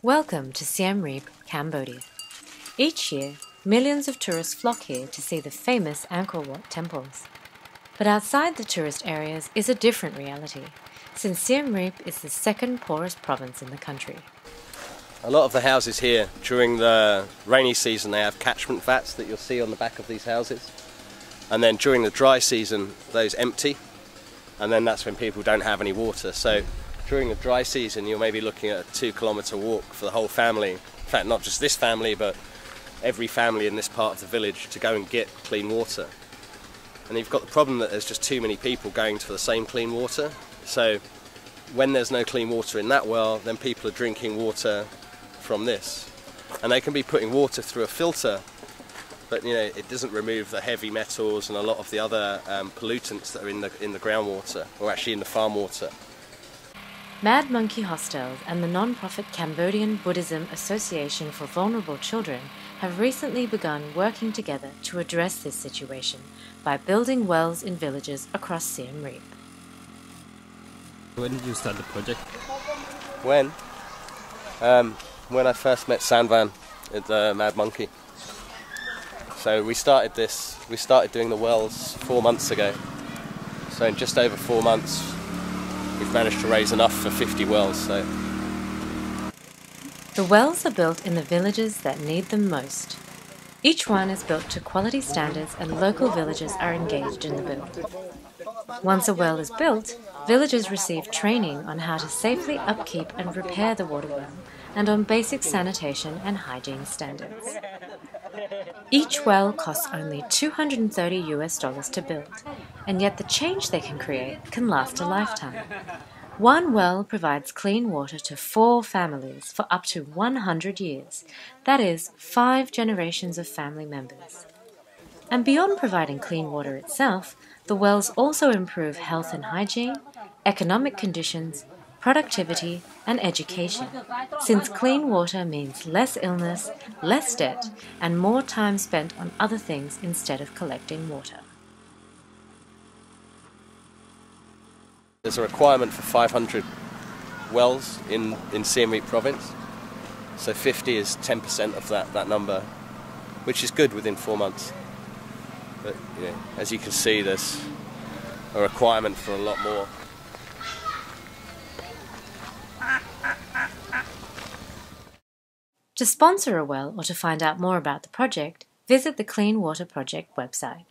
Welcome to Siem Reap, Cambodia. Each year, millions of tourists flock here to see the famous Angkor Wat temples. But outside the tourist areas is a different reality, since Siem Reap is the second poorest province in the country. A lot of the houses here, during the rainy season, they have catchment vats that you'll see on the back of these houses. And then during the dry season, those empty. And then that's when people don't have any water. So during the dry season, you're maybe looking at a 2-kilometre walk for the whole family. In fact, not just this family, but every family in this part of the village to go and get clean water. And you've got the problem that there's just too many people going for the same clean water. So when there's no clean water in that well, then people are drinking water from this. And they can be putting water through a filter, but it doesn't remove the heavy metals and a lot of the other pollutants that are in the groundwater, or actually in the farm water. Mad Monkey Hostels and the non-profit Cambodian Buddhism Association for Vulnerable Children have recently begun working together to address this situation by building wells in villages across Siem Reap. When did you start the project? When I first met Sanvan at the Mad Monkey. So we started doing the wells 4 months ago. So in just over 4 months, we've managed to raise enough for 50 wells. So the wells are built in the villages that need them most. Each one is built to quality standards and local villagers are engaged in the build. Once a well is built, villagers receive training on how to safely upkeep and repair the water well and on basic sanitation and hygiene standards. Each well costs only $230 to build, and yet the change they can create can last a lifetime. One well provides clean water to 4 families for up to 100 years. That is 5 generations of family members. And beyond providing clean water itself, the wells also improve health and hygiene, economic conditions, productivity, and education, since clean water means less illness, less debt, and more time spent on other things instead of collecting water. there's a requirement for 500 wells in Siem Reap province. So 50 is 10% of that number, which is good within 4 months. But as you can see, there's a requirement for a lot more. To sponsor a well or to find out more about the project, visit the Clean Water Project website.